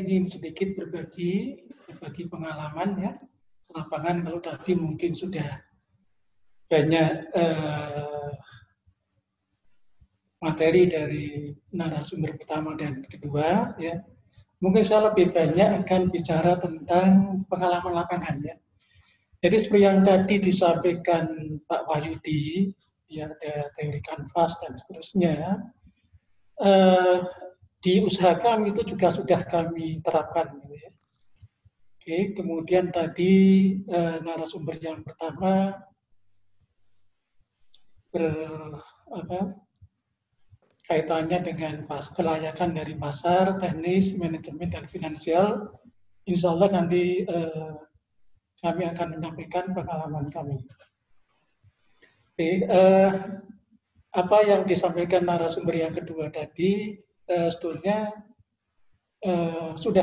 ingin sedikit berbagi pengalaman ya lapangan. Kalau tadi mungkin sudah banyak materi dari narasumber pertama dan kedua ya. Mungkin saya lebih banyak akan bicara tentang pengalaman lapangan ya. Jadi seperti yang tadi disampaikan Pak Wahyudi, ya ada teori kanvas dan seterusnya. Di usaha kami itu juga sudah kami terapkan. Gitu ya. Oke, kemudian tadi narasumber yang pertama kaitannya dengan kelayakan dari pasar, teknis, manajemen, dan finansial. Insya Allah nanti kami akan menyampaikan pengalaman kami. Oke, apa yang disampaikan narasumber yang kedua tadi, sebetulnya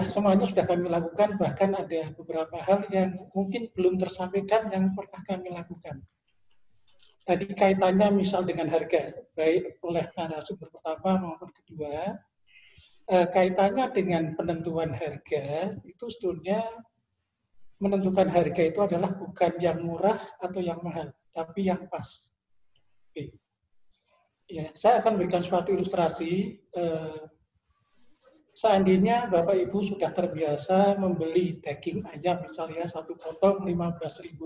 semuanya sudah kami lakukan, bahkan ada beberapa hal yang mungkin belum tersampaikan yang pernah kami lakukan. Tadi kaitannya misal dengan harga, baik oleh narasumber pertama maupun kedua, kaitannya dengan penentuan harga, itu sebetulnya menentukan harga itu adalah bukan yang murah atau yang mahal, tapi yang pas. Oke. Ya, saya akan berikan suatu ilustrasi. Seandainya Bapak Ibu sudah terbiasa membeli daging ayam, misalnya satu potong 15.000,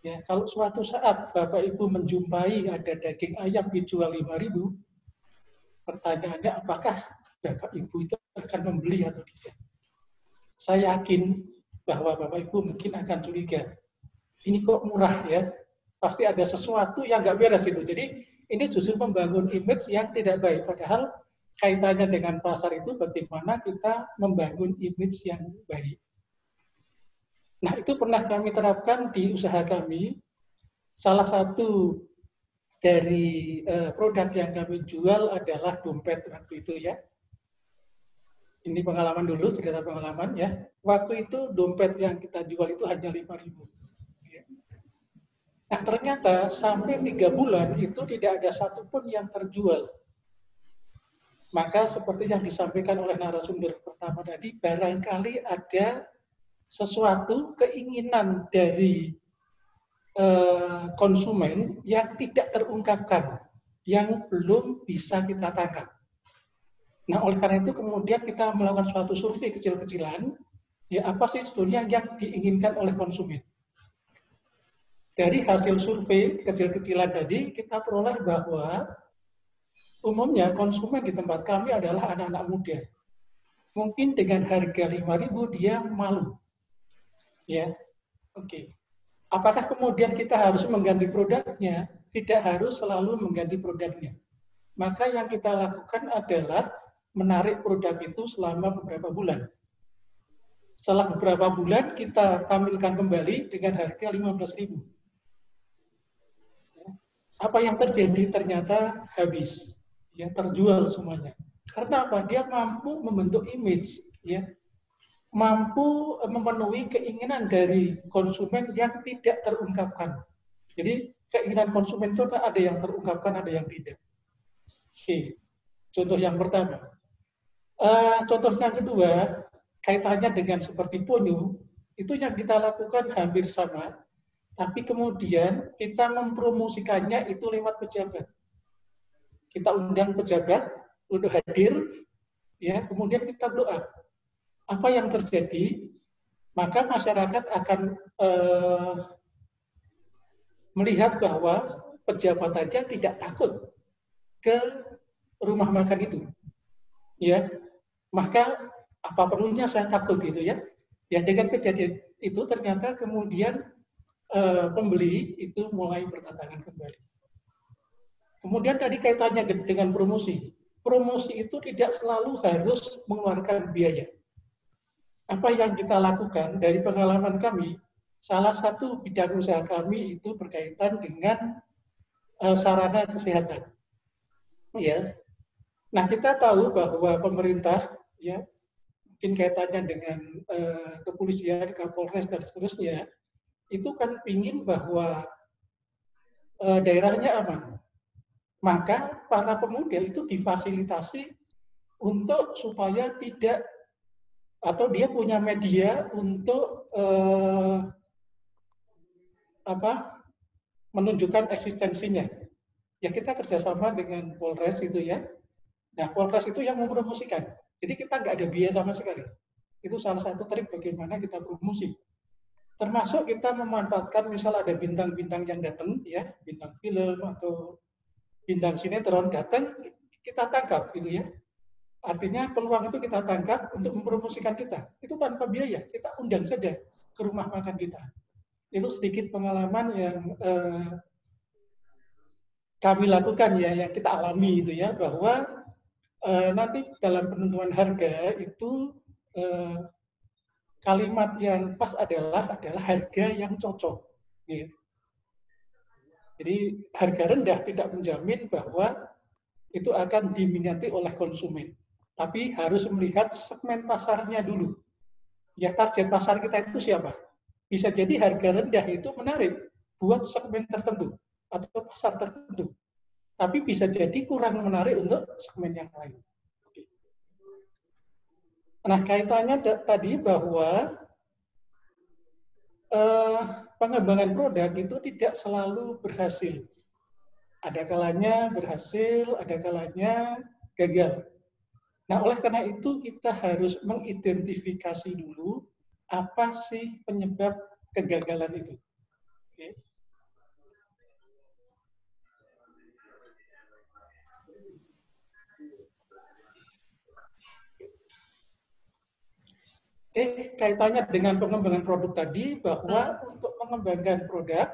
ya, kalau suatu saat Bapak Ibu menjumpai ada daging ayam dijual 5.000, pertanyaannya apakah Bapak Ibu itu akan membeli atau tidak? Saya yakin bahwa Bapak Ibu mungkin akan curiga. Ini kok murah ya? Pasti ada sesuatu yang nggak beres itu. Jadi ini justru membangun image yang tidak baik. Padahal kaitannya dengan pasar itu bagaimana kita membangun image yang baik. Nah, itu pernah kami terapkan di usaha kami. Salah satu dari produk yang kami jual adalah dompet waktu itu ya. Ini pengalaman dulu, cerita pengalaman ya. Waktu itu dompet yang kita jual itu hanya 5.000. Nah, ternyata sampai 3 bulan itu tidak ada satupun yang terjual. Maka seperti yang disampaikan oleh narasumber pertama tadi, barangkali ada sesuatu keinginan dari konsumen yang tidak terungkapkan, yang belum bisa kita tangkap. Nah, oleh karena itu kemudian kita melakukan suatu survei kecil-kecilan, ya apa sih sebetulnya yang diinginkan oleh konsumen. Dari hasil survei kecil-kecilan tadi, kita peroleh bahwa umumnya konsumen di tempat kami adalah anak-anak muda. Mungkin dengan harga 5.000 dia malu. Ya, oke. Apakah kemudian kita harus mengganti produknya? Tidak harus selalu mengganti produknya. Maka yang kita lakukan adalah menarik produk itu selama beberapa bulan. Setelah beberapa bulan kita tampilkan kembali dengan harga 15.000. Apa yang terjadi? Ternyata habis, ya, terjual semuanya. Karena apa? Dia mampu membentuk image, ya, mampu memenuhi keinginan dari konsumen yang tidak terungkapkan. Jadi keinginan konsumen itu ada yang terungkapkan, ada yang tidak. Oke, contoh yang pertama. Contoh yang kedua, kaitannya dengan seperti Ponyo, itu yang kita lakukan hampir sama, tapi kemudian kita mempromosikannya itu lewat pejabat. Kita undang pejabat untuk hadir, ya, kemudian kita blow up. Apa yang terjadi? Maka masyarakat akan melihat bahwa pejabat saja tidak takut ke rumah makan itu, ya. Maka apa perlunya saya takut gitu ya? Ya dengan kejadian itu ternyata kemudian pembeli itu mulai berdatangan kembali. Kemudian tadi kaitannya dengan promosi. Promosi itu tidak selalu harus mengeluarkan biaya. Apa yang kita lakukan dari pengalaman kami, salah satu bidang usaha kami itu berkaitan dengan sarana kesehatan. Ya. Nah, kita tahu bahwa pemerintah, ya, mungkin kaitannya dengan kepolisian, Kapolres dan seterusnya, itu kan ingin bahwa daerahnya aman. Maka para pemuda itu difasilitasi untuk supaya tidak atau dia punya media untuk menunjukkan eksistensinya. Ya kita kerjasama dengan Polres itu ya. Nah Polres itu yang mempromosikan. Jadi kita nggak ada biaya sama sekali. Itu salah satu trik bagaimana kita promosi. Termasuk kita memanfaatkan misal ada bintang-bintang yang datang ya, bintang film atau bintang sinetron datang, kita tangkap gitu ya. Artinya peluang itu kita tangkap untuk mempromosikan kita. Itu tanpa biaya, kita undang saja ke rumah makan kita. Itu sedikit pengalaman yang kami lakukan ya, yang kita alami itu ya, bahwa nanti dalam penentuan harga itu kalimat yang pas adalah harga yang cocok. Gitu. Jadi harga rendah tidak menjamin bahwa itu akan diminati oleh konsumen. Tapi harus melihat segmen pasarnya dulu. Ya target pasar kita itu siapa? Bisa jadi harga rendah itu menarik buat segmen tertentu atau pasar tertentu. Tapi bisa jadi kurang menarik untuk segmen yang lain. Nah, kaitannya tadi bahwa pengembangan produk itu tidak selalu berhasil. Ada kalanya berhasil, ada kalanya gagal. Nah, oleh karena itu kita harus mengidentifikasi dulu apa sih penyebab kegagalan itu. Oke. Kaitannya dengan pengembangan produk tadi, bahwa untuk mengembangkan produk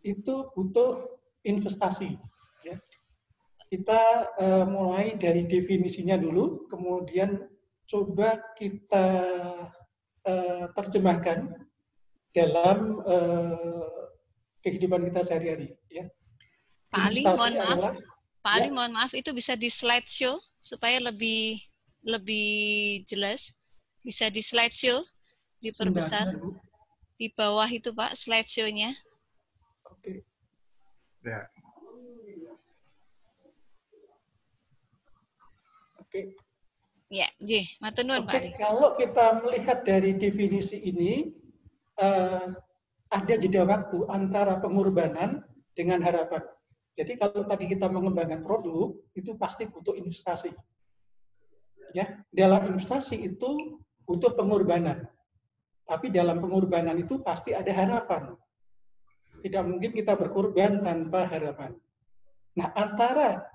itu butuh investasi. Ya. Kita mulai dari definisinya dulu, kemudian coba kita terjemahkan dalam kehidupan kita sehari-hari. Ya. Pak Ali, mohon maaf, itu bisa di slideshow supaya lebih jelas. Bisa di slideshow, diperbesar. Di bawah itu Pak, slideshow-nya. Oke. Ya. Oke. Ya, matur nuwun Pak Ali. Kalau kita melihat dari definisi ini, ada jeda waktu antara pengorbanan dengan harapan. Jadi kalau tadi kita mengembangkan produk, itu pasti butuh investasi. Ya, dalam investasi itu butuh pengorbanan. Tapi dalam pengorbanan itu pasti ada harapan. Tidak mungkin kita berkorban tanpa harapan. Nah, antara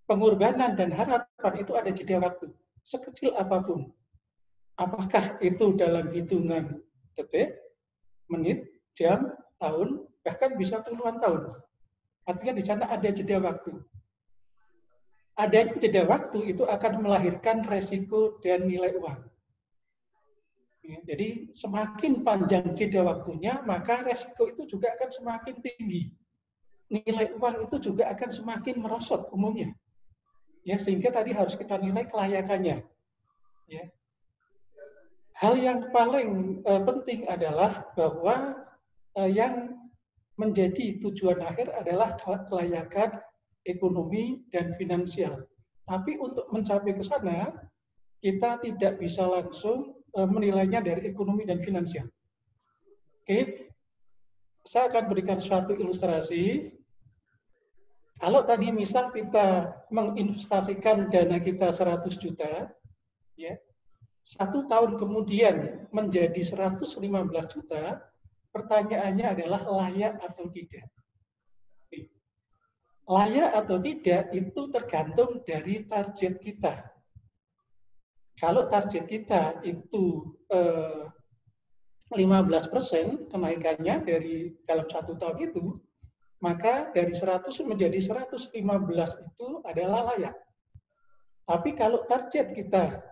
pengorbanan dan harapan itu ada jeda waktu. Sekecil apapun. Apakah itu dalam hitungan detik, menit, jam, tahun, bahkan bisa puluhan tahun. Artinya di sana ada jeda waktu. Ada jeda waktu itu akan melahirkan resiko dan nilai uang. Jadi semakin panjang jeda waktunya, maka resiko itu juga akan semakin tinggi. Nilai uang itu juga akan semakin merosot umumnya. Ya, sehingga tadi harus kita nilai kelayakannya. Ya. Hal yang paling penting adalah bahwa yang menjadi tujuan akhir adalah kelayakan ekonomi dan finansial. Tapi untuk mencapai ke sana, kita tidak bisa langsung menilainya dari ekonomi dan finansial. Oke, saya akan berikan suatu ilustrasi. Kalau tadi misal kita menginvestasikan dana kita 100 juta, ya, 1 tahun kemudian menjadi 115 juta, pertanyaannya adalah layak atau tidak. Layak atau tidak itu tergantung dari target kita. Kalau target kita itu 15% kenaikannya dari dalam 1 tahun itu, maka dari 100 menjadi 115 itu adalah layak. Tapi kalau target kita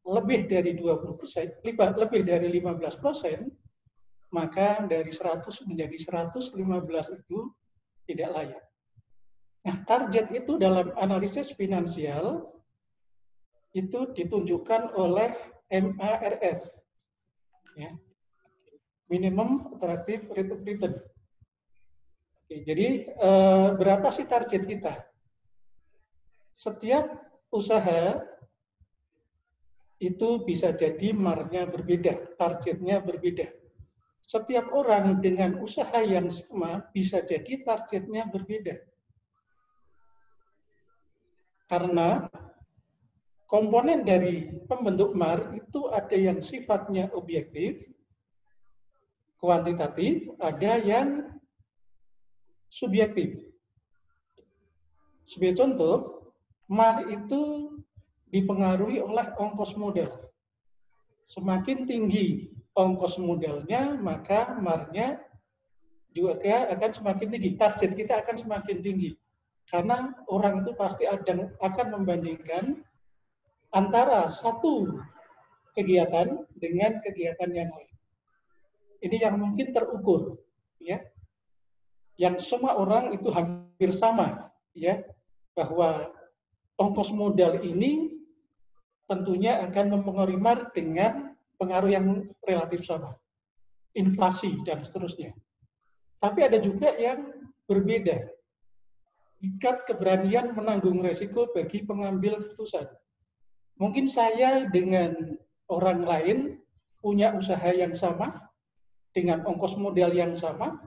lebih dari 20%, lebih dari 15%, maka dari 100 menjadi 115 itu tidak layak. Nah, target itu dalam analisis finansial itu ditunjukkan oleh MARR, ya, minimum attractive rate of return. Oke, jadi berapa sih target kita? Setiap usaha itu bisa jadi MAR-nya berbeda, targetnya berbeda. Setiap orang dengan usaha yang sama bisa jadi targetnya berbeda. Karena komponen dari pembentuk MAR itu ada yang sifatnya objektif, kuantitatif, ada yang subjektif. Sebagai contoh, MAR itu dipengaruhi oleh ongkos modal. Semakin tinggi ongkos modalnya, maka MAR-nya juga akan semakin tinggi. Target kita akan semakin tinggi. Karena orang itu pasti akan membandingkan antara satu kegiatan dengan kegiatan yang lain. Ini yang mungkin terukur, ya. Yang semua orang itu hampir sama, ya, bahwa ongkos modal ini tentunya akan mempengaruhi MAR dengan pengaruh yang relatif sama, inflasi dan seterusnya. Tapi ada juga yang berbeda, tingkat keberanian menanggung resiko bagi pengambil keputusan. Mungkin saya dengan orang lain punya usaha yang sama, dengan ongkos modal yang sama,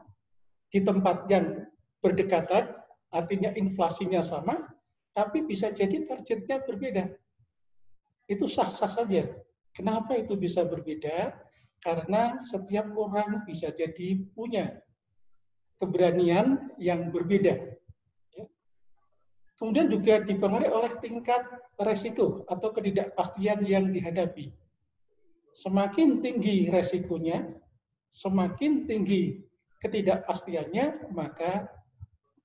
di tempat yang berdekatan, artinya inflasinya sama, tapi bisa jadi targetnya berbeda. Itu sah-sah saja. Kenapa itu bisa berbeda? Karena setiap orang bisa jadi punya keberanian yang berbeda. Kemudian juga dipengaruhi oleh tingkat resiko atau ketidakpastian yang dihadapi. Semakin tinggi resikonya, semakin tinggi ketidakpastiannya, maka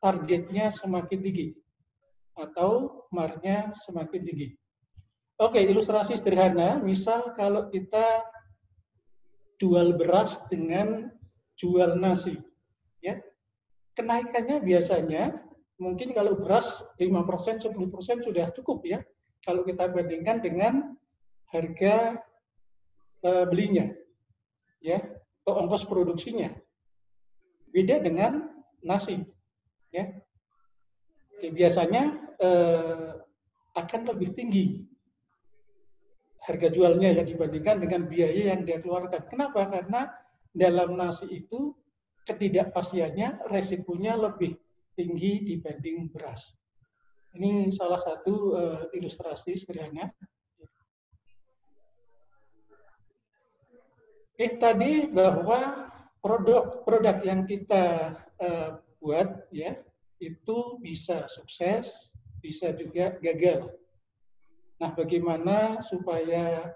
targetnya semakin tinggi atau MAR-nya semakin tinggi. Oke, ilustrasi sederhana, misal kalau kita jual beras dengan jual nasi, ya, kenaikannya biasanya mungkin kalau beras 5%, 10% sudah cukup, ya, kalau kita bandingkan dengan harga belinya, ya, atau ongkos produksinya. Beda dengan nasi, ya. Oke, biasanya akan lebih tinggi harga jualnya ya dibandingkan dengan biaya yang dia keluarkan. Kenapa? Karena dalam nasi itu ketidakpastiannya, resikonya lebih tinggi dibanding beras. Ini salah satu ilustrasi sederhana. Tadi bahwa produk yang kita buat, ya, itu bisa sukses, bisa juga gagal. Nah, bagaimana supaya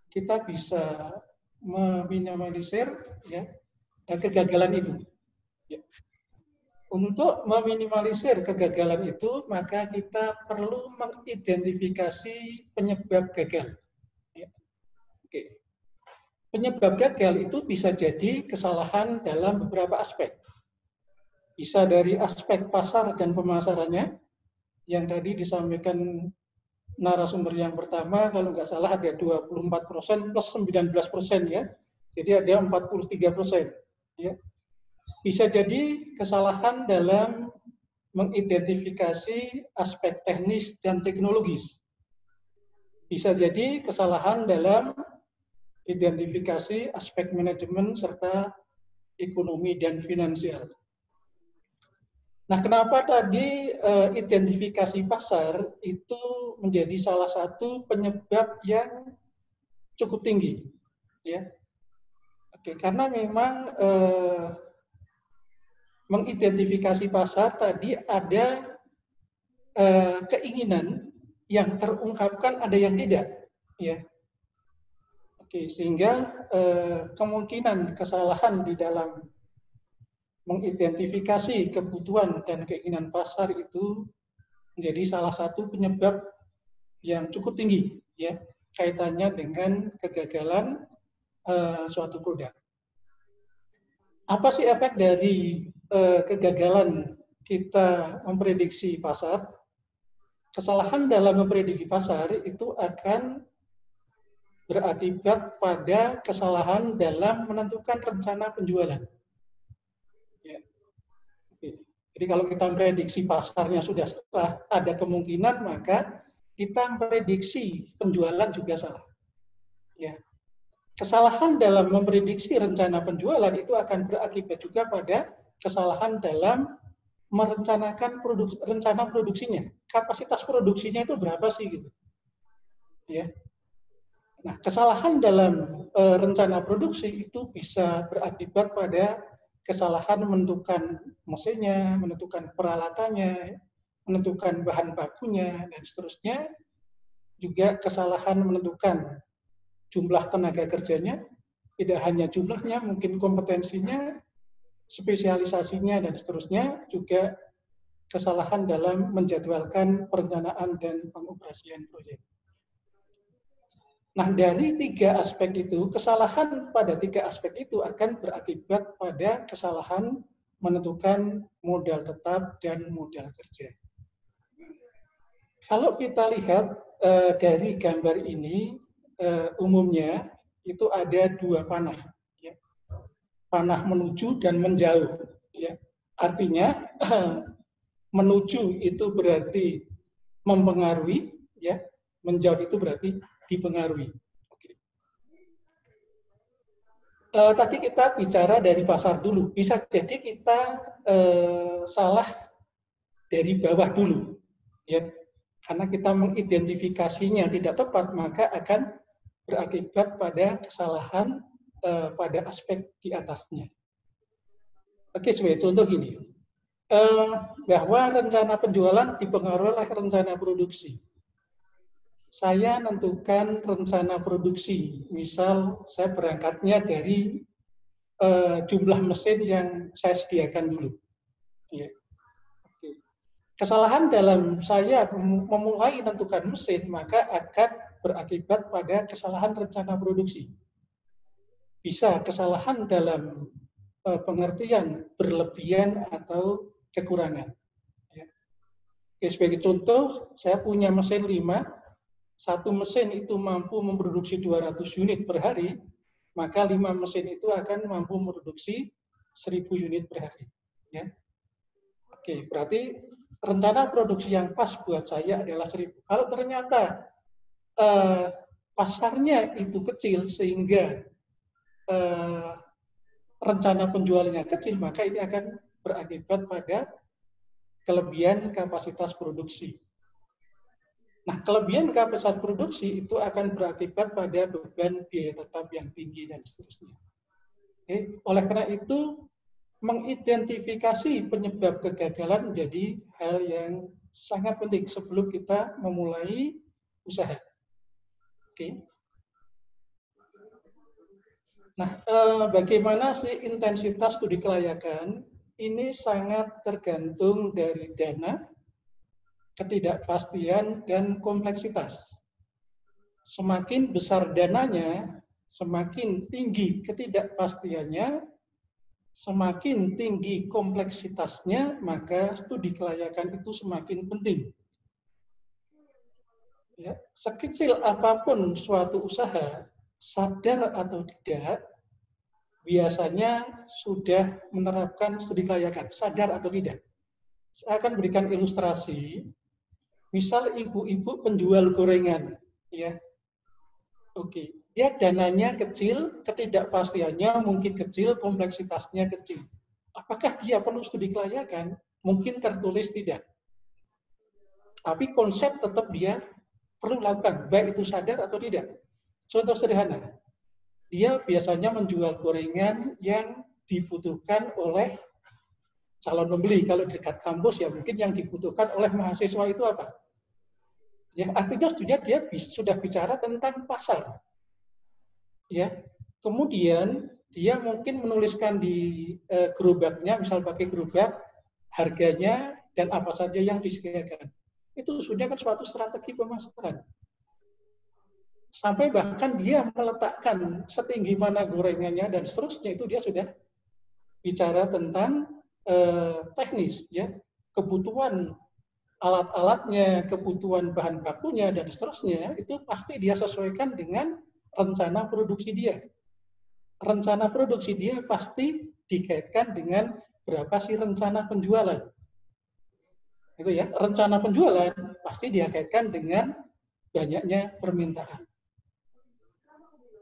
kita bisa meminimalisir, ya, kegagalan itu? Ya. Untuk meminimalisir kegagalan itu, maka kita perlu mengidentifikasi penyebab gagal. Ya. Oke. Penyebab gagal itu bisa jadi kesalahan dalam beberapa aspek. Bisa dari aspek pasar dan pemasarannya, yang tadi disampaikan narasumber yang pertama, kalau nggak salah ada 24% plus 19%, ya. Jadi ada 43%. Ya. Bisa jadi kesalahan dalam mengidentifikasi aspek teknis dan teknologis. Bisa jadi kesalahan dalam identifikasi aspek manajemen serta ekonomi dan finansial. Nah, kenapa tadi identifikasi pasar itu menjadi salah satu penyebab yang cukup tinggi, ya? Oke, karena memang mengidentifikasi pasar tadi ada keinginan yang terungkapkan, ada yang tidak, ya. Oke, sehingga kemungkinan kesalahan di dalam mengidentifikasi kebutuhan dan keinginan pasar itu menjadi salah satu penyebab yang cukup tinggi, ya, kaitannya dengan kegagalan suatu produk. Apa sih efek dari kegagalan kita memprediksi pasar? Kesalahan dalam memprediksi pasar itu akan berakibat pada kesalahan dalam menentukan rencana penjualan. Jadi kalau kita prediksi pasarnya sudah ada kemungkinan, maka kita prediksi penjualan juga salah. Ya. Kesalahan dalam memprediksi rencana penjualan itu akan berakibat juga pada kesalahan dalam merencanakan rencana produksinya. Kapasitas produksinya itu berapa sih gitu. Ya. Nah, kesalahan dalam rencana produksi itu bisa berakibat pada kesalahan menentukan mesinnya, menentukan peralatannya, menentukan bahan bakunya, dan seterusnya. Juga kesalahan menentukan jumlah tenaga kerjanya, tidak hanya jumlahnya, mungkin kompetensinya, spesialisasinya, dan seterusnya. Juga kesalahan dalam menjadwalkan perencanaan dan pengoperasian proyek. Nah, dari tiga aspek itu, kesalahan pada tiga aspek itu akan berakibat pada kesalahan menentukan modal tetap dan modal kerja. Kalau kita lihat dari gambar ini, umumnya itu ada dua panah, ya. Panah menuju dan menjauh. Ya. Artinya menuju itu berarti mempengaruhi, ya. Menjauh itu berarti dipengaruhi. Oke. Tadi kita bicara dari pasar dulu. Bisa jadi kita salah dari bawah dulu, ya. Karena kita mengidentifikasinya tidak tepat, maka akan berakibat pada kesalahan pada aspek di atasnya. Oke, sebagai contoh gini, bahwa rencana penjualan dipengaruhi oleh rencana produksi. Saya nentukan rencana produksi, misal saya berangkatnya dari jumlah mesin yang saya sediakan dulu. Ya. Kesalahan dalam saya memulai menentukan mesin, maka akan berakibat pada kesalahan rencana produksi. Bisa kesalahan dalam pengertian berlebihan atau kekurangan. Ya. Oke, sebagai contoh, saya punya mesin 5, satu mesin itu mampu memproduksi 200 unit per hari, maka 5 mesin itu akan mampu memproduksi 1000 unit per hari. Ya. Oke, berarti rencana produksi yang pas buat saya adalah 1000. Kalau ternyata pasarnya itu kecil sehingga rencana penjualannya kecil, maka ini akan berakibat pada kelebihan kapasitas produksi. Nah, kelebihan kapasitas produksi itu akan berakibat pada beban biaya tetap yang tinggi dan seterusnya. Oke. Oleh karena itu, mengidentifikasi penyebab kegagalan menjadi hal yang sangat penting sebelum kita memulai usaha. Oke. Nah, bagaimana sih intensitas studi kelayakan? Ini sangat tergantung dari dana, ketidakpastian, dan kompleksitas. Semakin besar dananya, semakin tinggi ketidakpastiannya, semakin tinggi kompleksitasnya, maka studi kelayakan itu semakin penting. Ya, sekecil apapun suatu usaha, sadar atau tidak, biasanya sudah menerapkan studi kelayakan, sadar atau tidak. Saya akan berikan ilustrasi, misal ibu-ibu penjual gorengan, ya, oke. Dia dananya kecil, ketidakpastiannya mungkin kecil, kompleksitasnya kecil. Apakah dia perlu studi kelayakan? Mungkin tertulis tidak. Tapi konsep tetap dia perlu lakukan, baik itu sadar atau tidak. Contoh sederhana, dia biasanya menjual gorengan yang dibutuhkan oleh calon pembeli. Kalau dekat kampus ya mungkin yang dibutuhkan oleh mahasiswa itu apa? Ya, artinya dia sudah bicara tentang pasar. Ya, kemudian dia mungkin menuliskan di gerobaknya, misal pakai gerobak, harganya dan apa saja yang disediakan. Itu sudah kan suatu strategi pemasaran. Sampai bahkan dia meletakkan setinggi mana gorengannya dan seterusnya, itu dia sudah bicara tentang teknis, ya, kebutuhan alat-alatnya, kebutuhan bahan bakunya dan seterusnya, itu pasti dia sesuaikan dengan rencana produksi dia. Rencana produksi dia pasti dikaitkan dengan berapa sih rencana penjualan. Itu ya, rencana penjualan pasti dia kaitkan dengan banyaknya permintaan.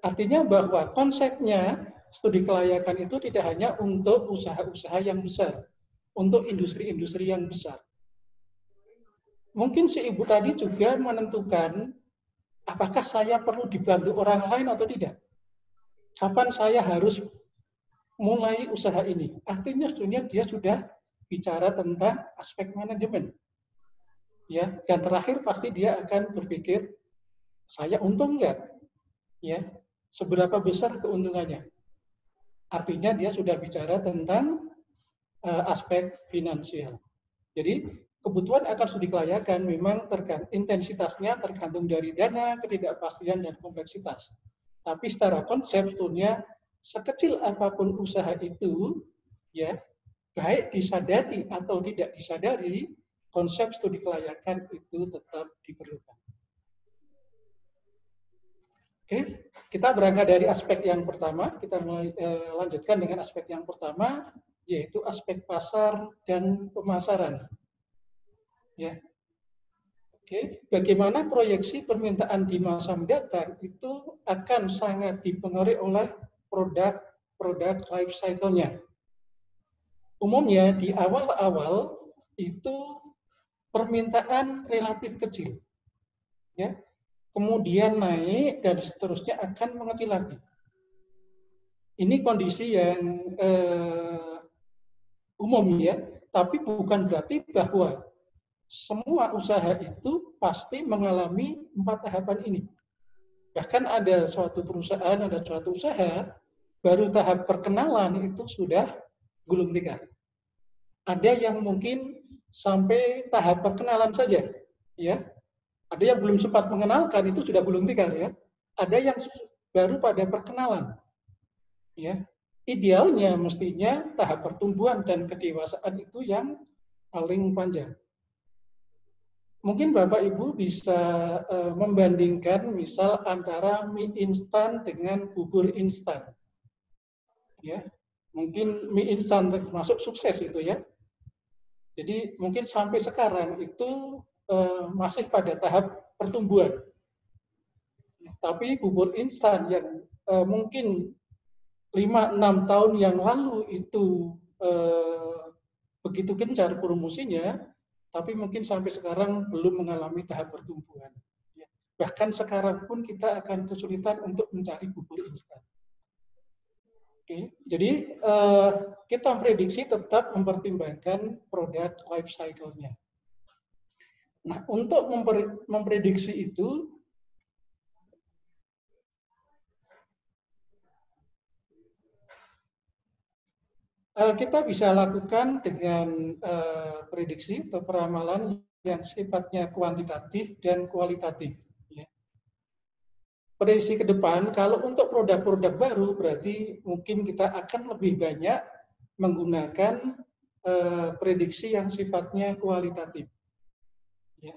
Artinya bahwa konsepnya studi kelayakan itu tidak hanya untuk usaha-usaha yang besar, untuk industri-industri yang besar. Mungkin si ibu tadi juga menentukan apakah saya perlu dibantu orang lain atau tidak. Kapan saya harus mulai usaha ini? Artinya sebenarnya dia sudah bicara tentang aspek manajemen. Ya, dan terakhir pasti dia akan berpikir, saya untung nggak? Ya, seberapa besar keuntungannya? Artinya dia sudah bicara tentang aspek finansial. Jadi kebutuhan akan studi kelayakan memang intensitasnya tergantung dari dana, ketidakpastian, dan kompleksitas. Tapi secara konsep sebetulnya sekecil apapun usaha itu, ya baik disadari atau tidak disadari, konsep studi kelayakan itu tetap diperlukan. Oke, kita berangkat dari aspek yang pertama, kita mulai lanjutkan dengan aspek yang pertama, yaitu aspek pasar dan pemasaran. Ya. Oke, bagaimana proyeksi permintaan di masa mendatang itu akan sangat dipengaruhi oleh produk life cycle-nya. Umumnya di awal-awal itu permintaan relatif kecil. Ya. Kemudian naik dan seterusnya akan mengecil lagi. Ini kondisi yang umum ya, tapi bukan berarti bahwa semua usaha itu pasti mengalami 4 tahapan ini. Bahkan ada suatu perusahaan, ada suatu usaha, baru tahap perkenalan itu sudah gulung tikar. Ada yang mungkin sampai tahap perkenalan saja, ya. Ada yang belum sempat mengenalkan itu sudah gulung tikar, ya. Ada yang baru pada perkenalan, ya. Idealnya mestinya tahap pertumbuhan dan kedewasaan itu yang paling panjang. Mungkin Bapak Ibu bisa membandingkan misal antara mie instan dengan bubur instan. Ya, mungkin mie instan termasuk sukses itu ya. Jadi mungkin sampai sekarang itu masih pada tahap pertumbuhan. Tapi bubur instan yang mungkin 5-6 tahun yang lalu itu begitu gencar promosinya, tapi mungkin sampai sekarang belum mengalami tahap pertumbuhan. Bahkan sekarang pun kita akan kesulitan untuk mencari bubur instan. Oke, jadi kita prediksi tetap mempertimbangkan produk life cycle-nya. Nah, untuk memprediksi itu, kita bisa lakukan dengan prediksi atau peramalan yang sifatnya kuantitatif dan kualitatif. Ya. Prediksi ke depan, kalau untuk produk-produk baru, berarti mungkin kita akan lebih banyak menggunakan prediksi yang sifatnya kualitatif. Ya.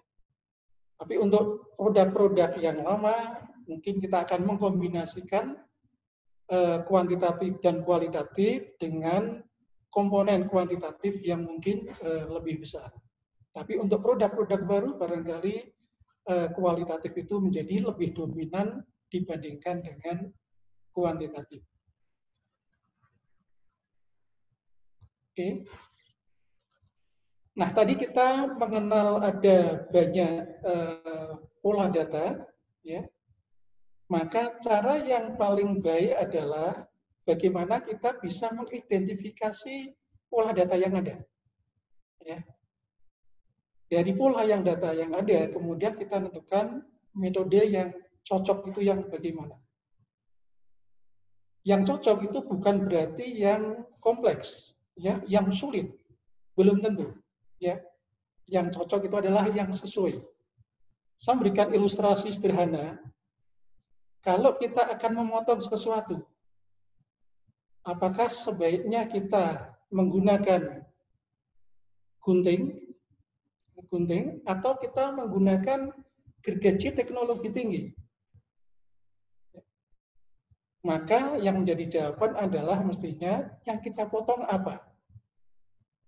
Tapi untuk produk-produk yang lama, mungkin kita akan mengkombinasikan kuantitatif dan kualitatif dengan komponen kuantitatif yang mungkin lebih besar. Tapi untuk produk-produk baru barangkali kualitatif itu menjadi lebih dominan dibandingkan dengan kuantitatif. Oke. Nah, tadi kita mengenal ada banyak pola data, ya. Maka cara yang paling baik adalah bagaimana kita bisa mengidentifikasi pola data yang ada. Ya. Dari pola data yang ada, kemudian kita tentukan metode yang cocok itu yang bagaimana. Yang cocok itu bukan berarti yang kompleks, ya, yang sulit, belum tentu. Ya. Yang cocok itu adalah yang sesuai. Saya berikan ilustrasi sederhana. Kalau kita akan memotong sesuatu, apakah sebaiknya kita menggunakan gunting atau kita menggunakan gergaji teknologi tinggi? Maka yang menjadi jawaban adalah mestinya yang kita potong apa?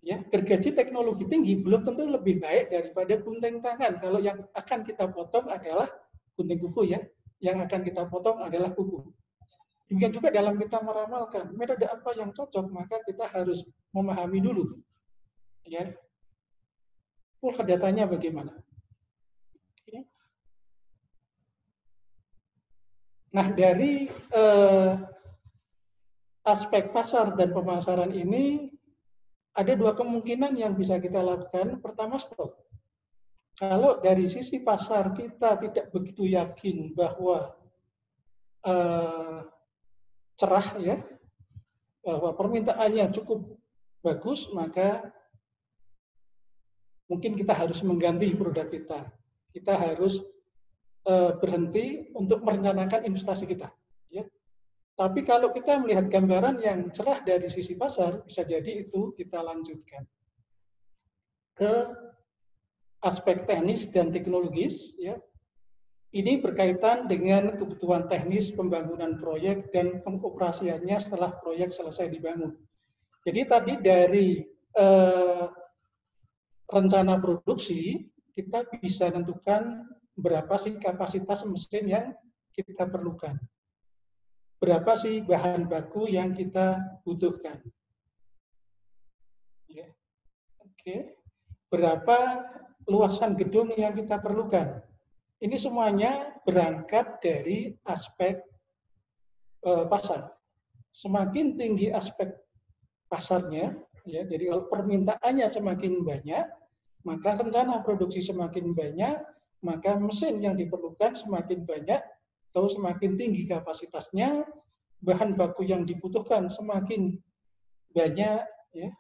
Ya, gergaji teknologi tinggi belum tentu lebih baik daripada gunting tangan. Kalau yang akan kita potong adalah gunting kuku ya, yang akan kita potong adalah kuku. Demikian juga dalam kita meramalkan metode apa yang cocok, maka kita harus memahami dulu, ya, pola datanya bagaimana. Nah, dari aspek pasar dan pemasaran ini ada dua kemungkinan yang bisa kita lakukan. Pertama, stop. Kalau dari sisi pasar kita tidak begitu yakin bahwa cerah ya, bahwa permintaannya cukup bagus, maka mungkin kita harus mengganti produk kita. Kita harus berhenti untuk merencanakan investasi kita. Ya. Tapi kalau kita melihat gambaran yang cerah dari sisi pasar, bisa jadi itu kita lanjutkan ke aspek teknis dan teknologis. Ya. Ini berkaitan dengan kebutuhan teknis pembangunan proyek dan pengoperasiannya setelah proyek selesai dibangun. Jadi tadi dari rencana produksi, kita bisa tentukan berapa sih kapasitas mesin yang kita perlukan. Berapa sih bahan baku yang kita butuhkan. Ya. Oke. Berapa luasan gedung yang kita perlukan. Ini semuanya berangkat dari aspek pasar. Semakin tinggi aspek pasarnya, ya, jadi kalau permintaannya semakin banyak, maka rencana produksi semakin banyak, maka mesin yang diperlukan semakin banyak, atau semakin tinggi kapasitasnya, bahan baku yang dibutuhkan semakin banyak, ya.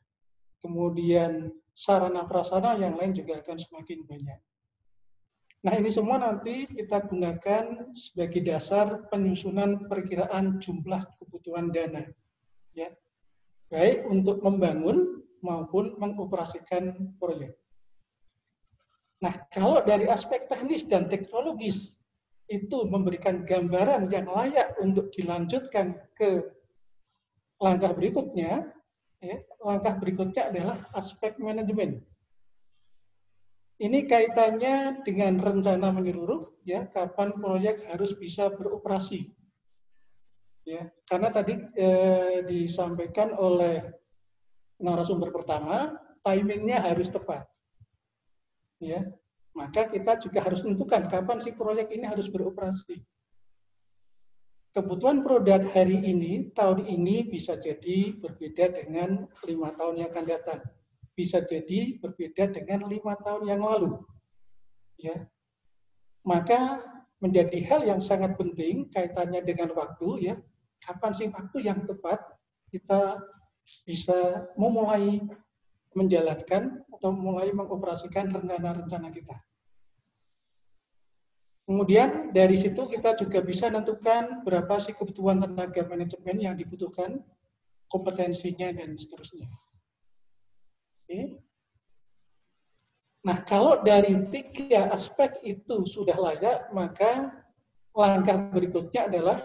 Kemudian sarana prasarana yang lain juga akan semakin banyak. Nah, ini semua nanti kita gunakan sebagai dasar penyusunan perkiraan jumlah kebutuhan dana, ya, baik untuk membangun maupun mengoperasikan proyek. Nah, kalau dari aspek teknis dan teknologis itu memberikan gambaran yang layak untuk dilanjutkan ke langkah berikutnya, ya, langkah berikutnya adalah aspek manajemen. Ini kaitannya dengan rencana menyeluruh, ya, kapan proyek harus bisa beroperasi. Ya, karena tadi disampaikan oleh narasumber pertama, timingnya harus tepat. Ya, maka kita juga harus menentukan kapan sih proyek ini harus beroperasi. Kebutuhan produk hari ini, tahun ini bisa jadi berbeda dengan 5 tahun yang akan datang. Bisa jadi berbeda dengan 5 tahun yang lalu. Ya. Maka menjadi hal yang sangat penting kaitannya dengan waktu, ya. Kapan sih waktu yang tepat kita bisa memulai menjalankan atau mulai mengoperasikan rencana-rencana kita. Kemudian dari situ kita juga bisa menentukan berapa sih kebutuhan tenaga manajemen yang dibutuhkan, kompetensinya, dan seterusnya. Oke. Nah, kalau dari 3 aspek itu sudah layak, maka langkah berikutnya adalah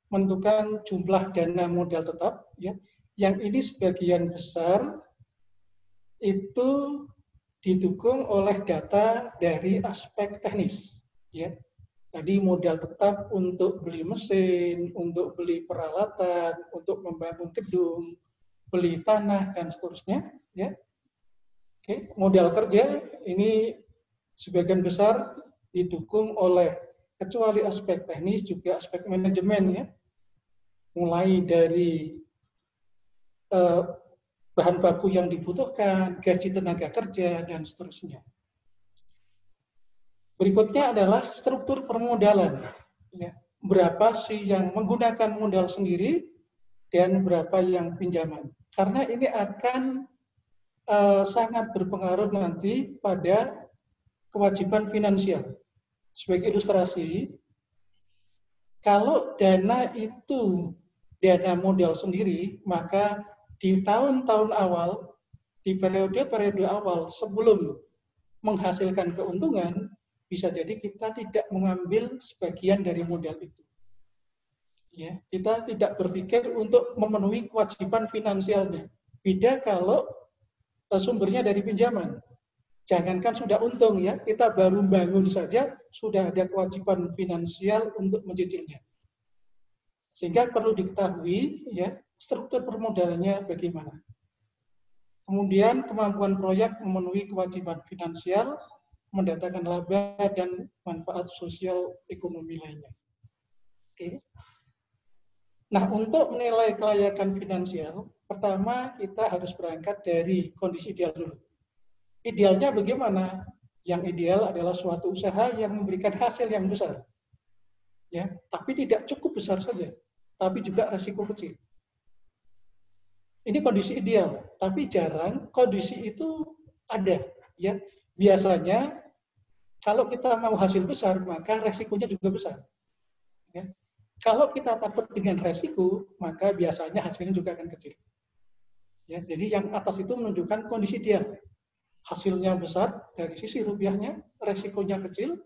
menentukan jumlah dana modal tetap, ya, yang ini sebagian besar itu didukung oleh data dari aspek teknis, ya. Tadi modal tetap untuk beli mesin, untuk beli peralatan, untuk membangun gedung, beli tanah, dan seterusnya, ya. Oke, modal kerja ini sebagian besar didukung oleh, kecuali aspek teknis, juga aspek manajemen, ya. Mulai dari bahan baku yang dibutuhkan, gaji tenaga kerja, dan seterusnya. Berikutnya adalah struktur permodalan. Ya, berapa sih yang menggunakan modal sendiri dan berapa yang pinjaman. Karena ini akan sangat berpengaruh nanti pada kewajiban finansial. Sebagai ilustrasi, kalau dana itu dana modal sendiri, maka di tahun-tahun awal, di periode-periode awal sebelum menghasilkan keuntungan, bisa jadi kita tidak mengambil sebagian dari modal itu. Ya, kita tidak berpikir untuk memenuhi kewajiban finansialnya. Beda kalau sumbernya dari pinjaman. Jangankan sudah untung ya, kita baru bangun saja sudah ada kewajiban finansial untuk mencicilnya. Sehingga perlu diketahui ya struktur permodalannya bagaimana. Kemudian kemampuan proyek memenuhi kewajiban finansial, mendatangkan laba dan manfaat sosial ekonomi lainnya. Oke. Nah, untuk menilai kelayakan finansial, pertama kita harus berangkat dari kondisi ideal dulu. Idealnya bagaimana? Yang ideal adalah suatu usaha yang memberikan hasil yang besar. Ya, tapi tidak cukup besar saja, tapi juga risiko kecil. Ini kondisi ideal, tapi jarang kondisi itu ada. Ya, biasanya kalau kita mau hasil besar, maka resikonya juga besar. Ya. Kalau kita takut dengan resiko, maka biasanya hasilnya juga akan kecil. Ya, jadi yang atas itu menunjukkan kondisi ideal. Hasilnya besar dari sisi rupiahnya, resikonya kecil,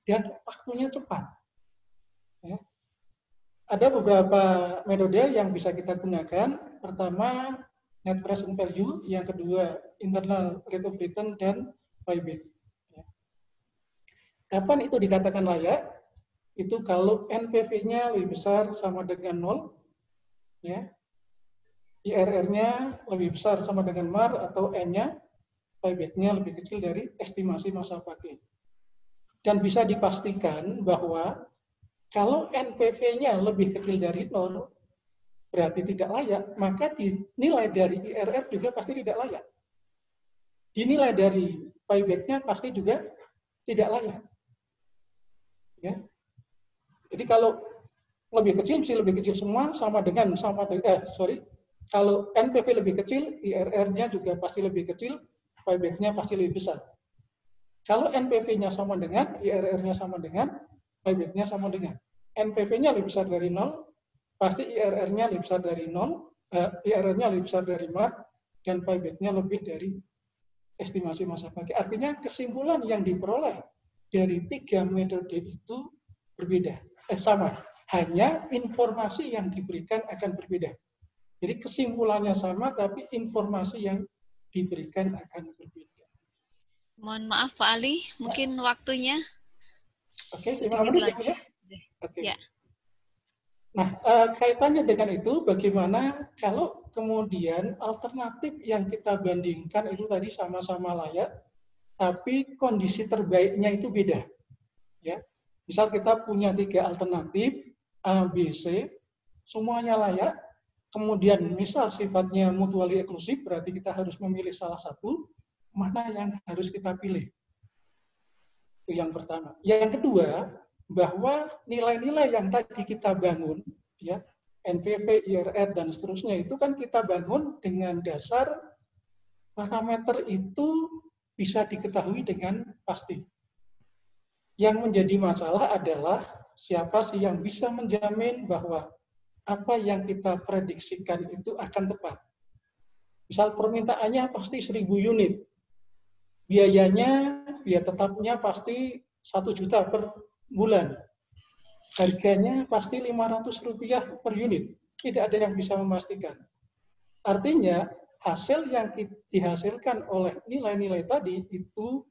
dan waktunya cepat. Ya. Ada beberapa metode yang bisa kita gunakan. Pertama, net present value. Yang kedua, internal rate of return dan payback. Ya. Kapan itu dikatakan layak? Itu kalau NPV-nya lebih besar sama dengan 0, ya. IRR-nya lebih besar sama dengan MAR atau N-nya, payback-nya lebih kecil dari estimasi masa pakai. Dan bisa dipastikan bahwa kalau NPV-nya lebih kecil dari 0, berarti tidak layak, maka dinilai dari IRR juga pasti tidak layak. Dinilai dari payback-nya pasti juga tidak layak. Ya. Jadi kalau lebih kecil, mesti lebih kecil semua kalau NPV lebih kecil, IRR-nya juga pasti lebih kecil, payback-nya pasti lebih besar. Kalau NPV-nya sama dengan, IRR-nya sama dengan, payback-nya sama dengan. NPV-nya lebih besar dari 0, pasti IRR-nya lebih besar dari 0, IRR-nya lebih besar dari MAR, dan payback-nya lebih dari estimasi masa pakai. Artinya kesimpulan yang diperoleh dari 3 metode itu berbeda. Sama, hanya informasi yang diberikan akan berbeda. Jadi kesimpulannya sama, tapi informasi yang diberikan akan berbeda. Mohon maaf Pak Ali, mungkin waktunya. Oke, 5 menit ya. Oke. Ya. Nah, kaitannya dengan itu, bagaimana kalau kemudian alternatif yang kita bandingkan itu tadi sama-sama layak, tapi kondisi terbaiknya itu beda. Ya. Misal kita punya 3 alternatif, A, B, C, semuanya layak, kemudian misal sifatnya mutually eksklusif, berarti kita harus memilih salah satu, mana yang harus kita pilih. Itu yang pertama. Yang kedua, bahwa nilai-nilai yang tadi kita bangun, ya, NPV, IRR, dan seterusnya, itu kan kita bangun dengan dasar parameter itu bisa diketahui dengan pasti. Yang menjadi masalah adalah siapa sih yang bisa menjamin bahwa apa yang kita prediksikan itu akan tepat. Misal permintaannya pasti 1000 unit. Biayanya, biaya tetapnya pasti 1 juta per bulan. Harganya pasti Rp500 per unit. Tidak ada yang bisa memastikan. Artinya, hasil yang dihasilkan oleh nilai-nilai tadi itu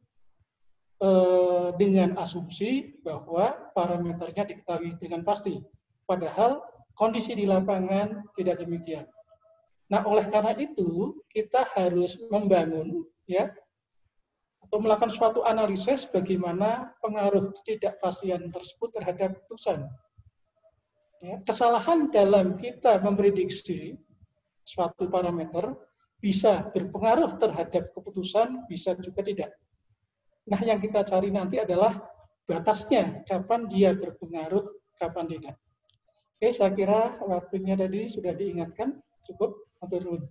dengan asumsi bahwa parameternya diketahui dengan pasti. Padahal kondisi di lapangan tidak demikian. Nah, oleh karena itu kita harus membangun ya atau melakukan suatu analisis bagaimana pengaruh ketidakpastian tersebut terhadap keputusan. Ya, kesalahan dalam kita memprediksi suatu parameter bisa berpengaruh terhadap keputusan, bisa juga tidak. Nah, yang kita cari nanti adalah batasnya, kapan dia berpengaruh, kapan tidak. Oke, saya kira waktunya tadi sudah diingatkan, cukup, matur nuwun.